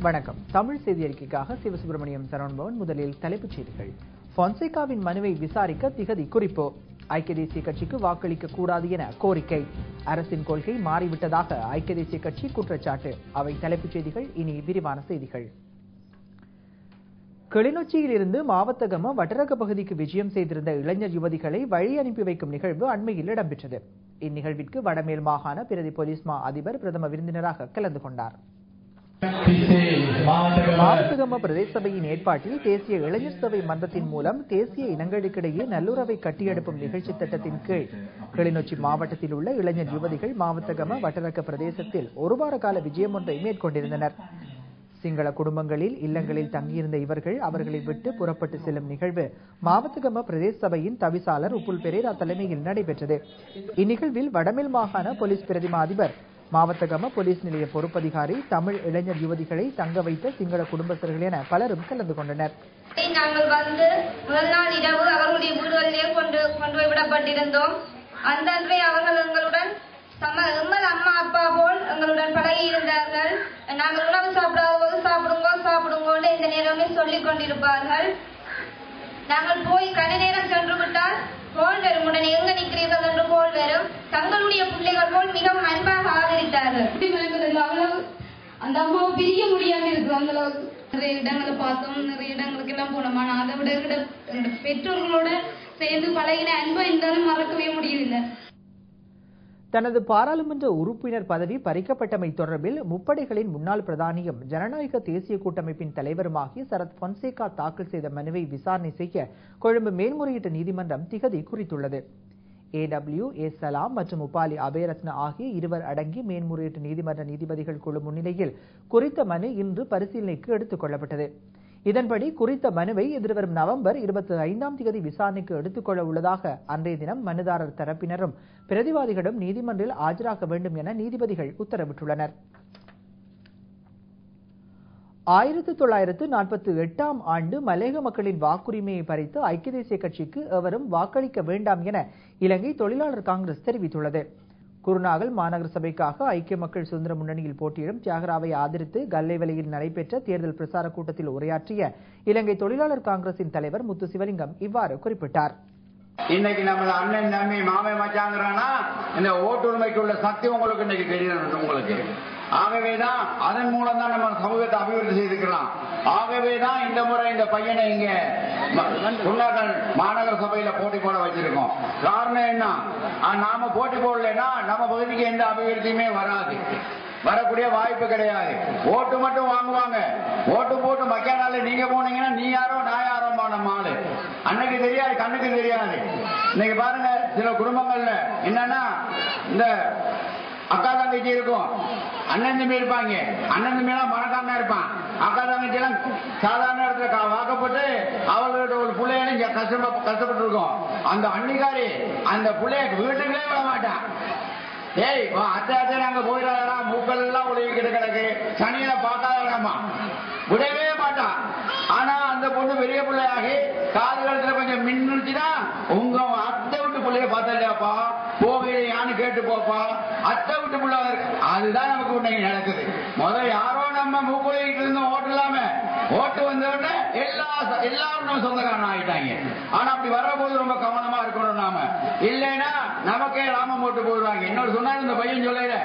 வணக்கம். தமிழ் செய்தி அறிக்கைக்காக சிவசுப்பிரமணியம் சரவணபவன். முதலில் தலைப்புச் செய்திகள். பொன்சேகாவின் மனுவை விசாரிக்க திகதி குறிப்பு. ஐக்கிய தேசிய கட்சிக்கு வாக்களிக்க கூடாது என கோரிக்கை. அரசின் கொள்கை மாறிவிட்டதாக ஐக்கிய தேசிய கட்சி குற்றச்சாட்டு. அவை தலைப்புச் செய்திகள். இனி விரிவான செய்திகள். கிளிநொச்சியில் இருந்து மாவத்தகம வட்டரக பகுதிக்கு விஜயம் செய்திருந்த இளைஞர் யுவதிகளை வழி அனுப்பி வைக்கும் நிகழ்வு அண்மையில் இடம்பெற்றது. இந்நிகழ்விற்கு வடமேல் மாகாண பிரதி போலீஸ் மா அதிபர் பிரதம விருந்தினராக கலந்து கொண்டார். மாவத்தகம பிரதேச சபையின் ஏற்பாட்டில் தேசிய இளைஞர் சபை மன்றத்தின் மூலம் தேசிய இனங்களுக்கிடையே நல்லுறவை கட்டியெழுப்பும் நிகழ்ச்சி திட்டத்தின் கீழ் கிளிநொச்சி மாவட்டத்தில் உள்ள இளைஞர் யுவதிகள் மாவத்தகம வட்டரக்க பிரதேசத்தில் ஒரு வார கால விஜயம் ஒன்றை மேற்கொண்டிருந்தனர். சிங்கள குடும்பங்களில் இல்லங்களில் தங்கியிருந்த இவர்கள் அவர்களை விட்டு புறப்பட்டு செல்லும் நிகழ்வு மாவத்தகம பிரதேச சபையின் தவிசாளர் உப்புல் பெரேரா தலைமையில் நடைபெற்றது. இந்நிகழ்வில் வடமேல் மாகாண போலீஸ் பிரதிமா அதிபர், மாவத்தகம போலீஸ் நிலைய பொறுப்பதிகாரி, தமிழ் இளைஞர் யுவதிகளை தங்க வைத்த சிங்கள குடும்பஸ்தர்கள் என பலரும் கலந்து கொண்டனர். நாங்கள் வந்து முதல் நாள் இரவு அவர்களுடைய வீடுகளிலே கொண்டு போய் விடப்பட்டிருந்தோம். அன்றே அவர்கள் எங்களுடன் எம்மல் அம்மா அப்பா போல் எங்களுடன் பழகி இருந்தார்கள். நாங்கள் உணவு சாப்பிடாத போது சாப்பிடுங்கோ இந்த நேரமே சொல்லிக் கொண்டிருப்பார்கள். நாங்கள் போய் கன நேரம் சென்று விட்டால் போல் வரும், உடனே எங்க நிற்கிறீர்கள் என்று போல் வரும். தங்களுடைய பிள்ளைகள் போல் மிகவும் அன்பாக ஆதரித்தார்கள். அந்த அம்மாவை பிரிய முடியாம இருக்கு. அந்த அளவுக்கு நிறைய இடங்களை பார்த்தோம், நிறைய இடங்களுக்கு எல்லாம் போனோம். ஆனா அதை விட பெற்றோர்களோட சேர்ந்து பழகின அன்பை இருந்தாலும் மறக்கவே முடியவில்லை. தனது பாராளுமன்ற உறுப்பினர் பதவி பறிக்கப்பட்டமை தொடர்பில் முப்படைகளின் முன்னாள் பிரதானியும் ஜனநாயக தேசிய கூட்டமைப்பின் தலைவருமாகிய சரத் பொன்சேகா தாக்கல் செய்த மனுவை விசாரணை செய்ய கொழும்பு மேல்முறையீட்டு நீதிமன்றம் திகதி குறித்துள்ளது. AW சலாம் மற்றும் உபாலி அபேரத்ன ஆகிய இருவர் அடங்கி மேன்முறையீட்டு நீதிமன்ற நீதிபதிகள் குழு முன்னிலையில் குறித்த மனு இன்று பரிசீலனைக்கு எடுத்துக் கொள்ளப்பட்டது. இதன்படி குறித்த மனுவை எதிர்வரும் நவம்பர் 25 விசாரணைக்கு எடுத்துக்கொள்ள உள்ளதாக அன்றைய தினம் மனுதாரர் தரப்பினரும் பிரதிவாதிகளும் நீதிமன்றில் ஆஜராக வேண்டும் என நீதிபதிகள் உத்தரவிட்டுள்ளனர். 1948 ஆண்டு மலேக மக்களின் வாக்குரிமையை பறித்து ஐக்கிய தேசிய கட்சிக்கு எவரும் வாக்களிக்க வேண்டாம் என இலங்கை தொழிலாளர் காங்கிரஸ் தெரிவித்துள்ளது. குருநாகல் மாநகர சபைக்காக ஐக்கிய மக்கள் சுதந்திர முன்னணியில் போட்டியிடும் தியாகராவை ஆதரித்து கல்லைவலையில் நடைபெற்ற தேர்தல் பிரசார கூட்டத்தில் உரையாற்றிய இலங்கை தொழிலாளர் காங்கிரசின் தலைவர் முத்து சிவலிங்கம் இவ்வாறு குறிப்பிட்டார். இன்னைக்கு நம்ம அண்ணன் தம்பி மாமே மச்சாங்கிறானா இந்த ஓட்டுரிமைக்கு உள்ள சக்தி உங்களுக்கு இன்னைக்கு தெரியும் உங்களுக்கு. ஆகவேதான் அதன் மூலம் தான் நம்ம சமூகத்தை அபிவிருத்தி செய்திருக்கலாம். ஆகவேதான் இந்த முறை இந்த பையனை இங்க குருநாகல் மாநகர சபையில போட்டி போட வச்சிருக்கோம். காரணம் என்ன, நாம போட்டி போடலன்னா நம்ம பகுதிக்கு எந்த அபிவிருத்தியுமே வராது, வரக்கூடிய வாய்ப்பு கிடையாது. ஓட்டு மட்டும் வாங்குவாங்க. ஓட்டு போட்டு மக்கானால நீங்க போனீங்கன்னா நீ யாரோ நான் யாரோ நம்ம ஆளு அன்னைக்கு தெரியாது, கண்ணுக்கு தெரியாது. இன்னைக்கு பாருங்க சில குடும்பங்கள்ல என்னன்னா இந்த அக்கா தங்கச்சி இருக்கும், அண்ணன் தம்பி இருப்பாங்க. அண்ணன் தம்பி எல்லாம் பணக்காரனா இருப்பான், அக்கா தங்கச்சி எல்லாம் சாதாரண இடத்துல வாக்கப்பட்டு அவர்களோட ஒரு பிள்ளைகளும் கஷ்டப்பட்டு இருக்கும். அந்த அன்னிக்காரி அந்த பிள்ளைய வீட்டுக்குள்ளே விட மாட்டான். ஏய் அத்தை நாங்க போயிடாதா, மூக்கள் எல்லாம் உதவிக்கிட்டு கிடக்கு, சனியில பார்க்காதமா விடவே மாட்டான். ஆனா அந்த பொண்ணு பெரிய பிள்ளையாகி காது காலத்துல கொஞ்சம் மின்னுச்சுன்னா உங்க அத்தை விட்டு பிள்ளைய பார்த்தலையாப்பா போவையான்னு கேட்டு போப்பா, அத்தை விட்டு பிள்ளை அதுதான் நமக்கு இன்னைக்கு நடக்குது. முதல் யாரோ நம்ம மூக்குலையிட்டு இருந்தோம் ஓட்டு இல்லாம, ஓட்டு வந்த உடனே எல்லாரும் சொந்தக்காரன் ஆகிட்டாங்க. ஆனா அப்படி வரபோது ரொம்ப கவனமா இருக்கணும் நாம, இல்லைன்னா நமக்கே ராமம் போட்டு போடுவாங்க. இன்னொரு சொன்னாரு இந்த பையன் சொல்லல,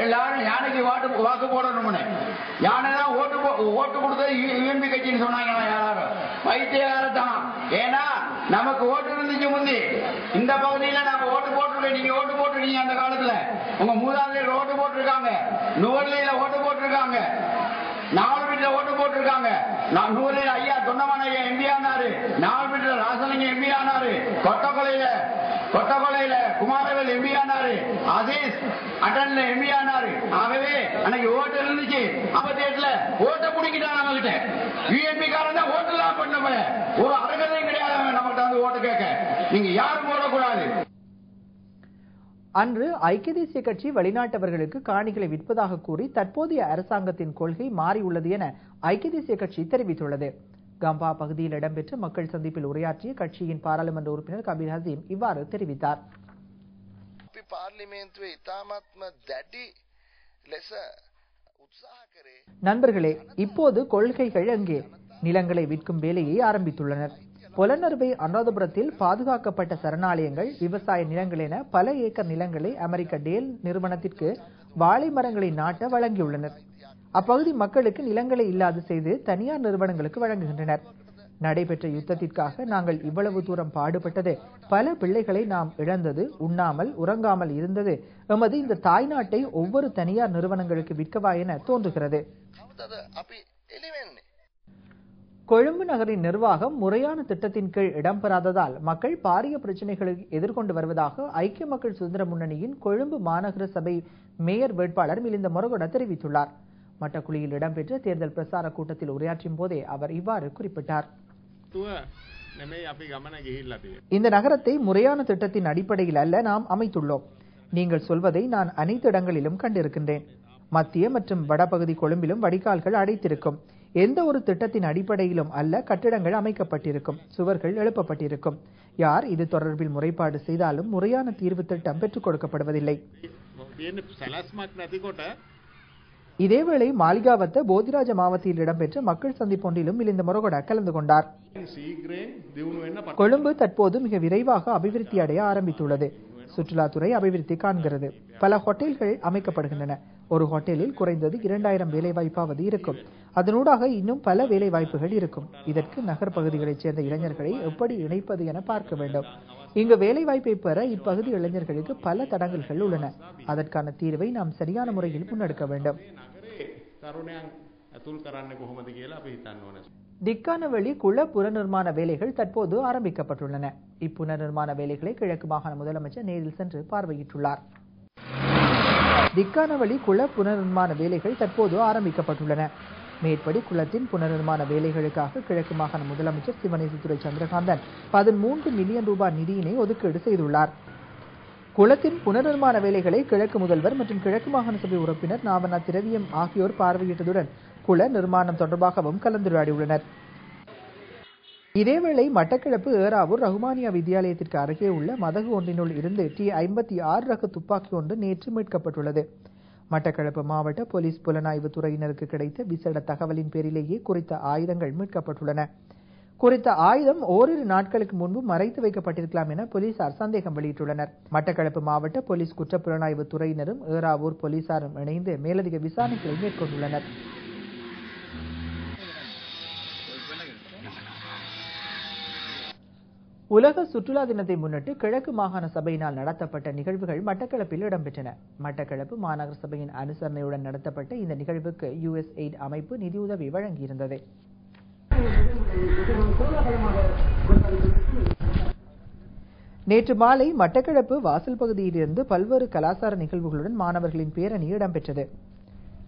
எல்லாரும் யானைக்கு வாக்கு போடணும்னு. யானை தான் ஓட்டு கொடுத்தது UNP கட்சின்னு சொன்னாங்க. யாரும் பைத்தியகாரத்தான். ஏன்னா நமக்கு ஓட்டு இருந்துச்சு முந்தி இந்த பகுதியில நாம ஓட்டு போட்டுருக்கோம். நீங்க ஓட்டு போட்டுருக்கீங்க, அந்த காலத்துல உங்க மூதாதையர் ஓட்டு போட்டிருக்காங்க, நுவர்லியில ஓட்டு போட்டிருக்காங்க, நாவல்பீட்டுல ஓட்டு போட்டிருக்காங்க. நூலில் ஐயா தொண்டமான ஐயா எம்பி ஆனாரு, நாவல்பீட்டுல ராசலிங்க எம்பி ஆனாரு, கொட்டகொலையில குமாரவேல் எம்பி ஆனாரு, அசீஸ் அட்டன்ல எம்பி ஆனாரு. ஆகவே அன்னைக்கு ஓட்டு இருந்துச்சு. 58ல ஓட்ட பிடிக்கிட்டான் நம்ம கிட்ட. UNP காரன் தான் ஓட்டு எல்லாம் பண்ண ஒரு அருகதையும் கிடையாது நம்மகிட்ட வந்து ஓட்டு கேட்க. நீங்க யாரும் போடக்கூடாது. அன்று ஐக்கிய தேசிய கட்சி வெளிநாட்டவர்களுக்கு காணிகளை விற்பதாக கூறி தற்போதைய அரசாங்கத்தின் கொள்கை மாறியுள்ளது என ஐக்கிய தேசிய கட்சி தெரிவித்துள்ளது. கம்பா பகுதியில் இடம்பெற்ற மக்கள் சந்திப்பில் உரையாற்றிய கட்சியின் பாராளுமன்ற உறுப்பினர் கபீர் ஹசீம் இவ்வாறு தெரிவித்தார். நண்பர்களே, இப்போது கொள்கைகள் எங்கே? நிலங்களை விற்கும் வேலையை ஆரம்பித்துள்ளனர். பொலனறுவை அனுராதபுரத்தில் பாதுகாக்கப்பட்ட சரணாலயங்கள், விவசாய நிலங்கள் என பல ஏக்கர் நிலங்களை அமெரிக்க டேல் நிறுவனத்திற்கு வாழை மரங்களை நாட்ட வழங்கியுள்ளனர். அப்பகுதி மக்களுக்கு நிலங்களை இல்லாது செய்து தனியார் நிறுவனங்களுக்கு வழங்குகின்றனர். நடைபெற்ற யுத்தத்திற்காக நாங்கள் இவ்வளவு தூரம் பாடுபட்டது, பல பிள்ளைகளை நாம் இழந்தது, உண்ணாமல் உறங்காமல் இருந்தது, எமது இந்த தாய்நாட்டை ஒவ்வொரு தனியார் நிறுவனங்களுக்கு விற்கவா என தோன்றுகிறது. கொழும்பு நகரின் நிர்வாகம் முறையான திட்டத்தின் கீழ் இடம்பெறாததால் மக்கள் பாரிய பிரச்சனைகளை எதிர்கொண்டு வருவதாக ஐக்கிய மக்கள் சுதந்திர முன்னணியின் கொழும்பு மாநகர சபை மேயர் வேட்பாளர் மிலிந்த மொரகொட தெரிவித்துள்ளார். மட்டக்குழியில் இடம்பெற்ற தேர்தல் பிரசார கூட்டத்தில் உரையாற்றும் போதே அவர் இவ்வாறு குறிப்பிட்டார். இந்த நகரத்தை முறையான திட்டத்தின் அடிப்படையில் அல்ல நாம் அமைத்துள்ளோம். நீங்கள் சொல்வதை நான் அனைத்து இடங்களிலும் கண்டிருக்கின்றேன். மத்திய மற்றும் வடபகுதி கொழும்பிலும் வடிகால்கள் அடைத்திருக்கும். எந்த ஒரு திட்டத்தின் அடிப்படையிலும் அல்ல கட்டிடங்கள் அமைக்கப்பட்டிருக்கும், சுவர்கள் எழுப்பப்பட்டிருக்கும். யார் இது தொடர்பில் முறைப்பாடு செய்தாலும் முறையான தீர்வு திட்டம் பெற்றுக் கொடுக்கப்படுவதில்லை. இதேவேளை மாளிகாவத்த போதிராஜ மாவட்டத்தில் இடம்பெற்ற மக்கள் சந்திப்பொன்றிலும் மிலிந்த மொரகொட கலந்து கொண்டார். கொழும்பு தற்போது மிக விரைவாக அபிவிருத்தி அடைய ஆரம்பித்துள்ளது. சுற்றுலாத்துறை அபிவிருத்தி காண்கிறது. பல ஹோட்டல்கள் அமைக்கப்படுகின்றன. ஒரு ஹோட்டலில் குறைந்தது 2000 வேலைவாய்ப்பாவது இருக்கும். அதனூடாக இன்னும் பல வேலைவாய்ப்புகள் இருக்கும். இதற்கு நகர் பகுதிகளைச் சேர்ந்த இளைஞர்களை எப்படி இணைப்பது என பார்க்க வேண்டும். இங்கு வேலைவாய்ப்பை பெற இப்பகுதி இளைஞர்களுக்கு பல தடங்கல்கள் உள்ளன. அதற்கான தீர்வை நாம் சரியான முறையில் முன்னெடுக்க வேண்டும். திக்கானவெளி குள புனர்நிர்மாண வேலைகள் தற்போது ஆரம்பிக்கப்பட்டுள்ளன. இப்புனர்நிர்மாண வேலைகளை கிழக்கு மாகாண முதலமைச்சர் நேரில் சென்று பார்வையிட்டுள்ளார். திக்கானவெளி குள புனர்நிர்மாண வேலைகள் தற்போது ஆரம்பிக்கப்பட்டுள்ளன. மேற்படி குளத்தின் புனர்நிர்மாண வேலைகளுக்காக கிழக்கு மாகாண முதலமைச்சர் சிவனேசத்துறை சந்திரகாந்தன் 13 மில்லியன் ரூபாய் நிதியினை ஒதுக்கீடு செய்துள்ளார். குளத்தின் புனர்நிர்மாண வேலைகளை கிழக்கு முதல்வர் மற்றும் கிழக்கு மாகாண சபை உறுப்பினர் நாவனா திரவியம் ஆகியோர் பார்வையிட்டதுடன் குள நிர்மாணம் தொடர்பாகவும் கலந்துரையாடியுள்ளனர். இதேவேளை மட்டக்களப்பு ஏறாவூர் ரகுமானியா வித்தியாலயத்திற்கு அருகே உள்ள மதகு ஒன்றினுள் இருந்து T56 ரக துப்பாக்கி ஒன்று நேற்று மீட்கப்பட்டுள்ளது. மட்டக்களப்பு மாவட்ட போலீஸ் புலனாய்வு துறையினருக்கு கிடைத்த விசேட தகவலின் பேரிலேயே குறித்த ஆயுதங்கள் மீட்கப்பட்டுள்ளன. குறித்த ஆயுதம் ஓரிரு நாட்களுக்கு முன்பு மறைத்து வைக்கப்பட்டிருக்கலாம் என போலீசார் சந்தேகம் வெளியிட்டுள்ளனர். மட்டக்களப்பு மாவட்ட போலீஸ் குற்றப்புலனாய்வு துறையினரும் ஏறாவூர் போலீசாரும் இணைந்து மேலதிக விசாரணைகளை மேற்கொண்டுள்ளனர். உலக சுற்றுலா தினத்தை முன்னிட்டு கிழக்கு மாகாண சபையினால் நடத்தப்பட்ட நிகழ்வுகள் மட்டக்களப்பில் இடம்பெற்றன. மட்டக்களப்பு மாநகர சபையின் அனுசரணையுடன் நடத்தப்பட்ட இந்த நிகழ்வுக்கு USAID அமைப்பு நிதியுதவி வழங்கியிருந்தது. நேற்று மாலை மட்டக்களப்பு வாசல் பகுதியிலிருந்து பல்வேறு கலாசார நிகழ்வுகளுடன் மாணவர்களின் பேரணி இடம்பெற்றது.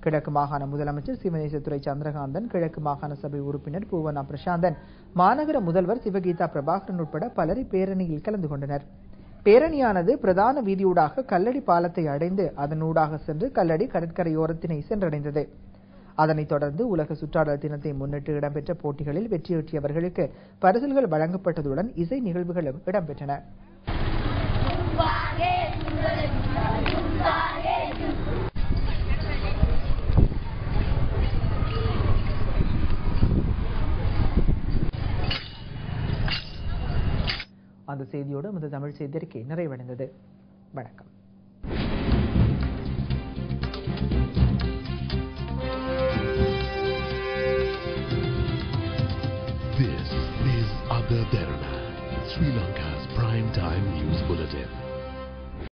கிழக்கு மாகாண முதலமைச்சர் சிவனேசத்துறை சந்திரகாந்தன், கிழக்கு மாகாண சபை உறுப்பினர் பூவனா பிரசாந்தன், மாநகர முதல்வர் சிவகீதா பிரபாகரன் உட்பட பலர் பேரணியில் கலந்து கொண்டனர். பேரணியானது பிரதான வீதியூடாக கல்லடி பாலத்தை அடைந்து அதனூடாக சென்று கல்லடி கடற்கரையோரத்தினை சென்றடைந்தது. அதனைத் தொடர்ந்து உலக சுற்றாடல் தினத்தை முன்னிட்டு இடம்பெற்ற போட்டிகளில் வெற்றியீட்டியவர்களுக்கு பரிசில்கள் வழங்கப்பட்டதுடன் இசை நிகழ்வுகளும் இடம்பெற்றன. அந்த செய்தியோடு நமது தமிழ் செய்தியறிக்கை நிறைவடைந்தது. வணக்கம். This is Ada Derana, Sri Lanka's prime time news bulletin.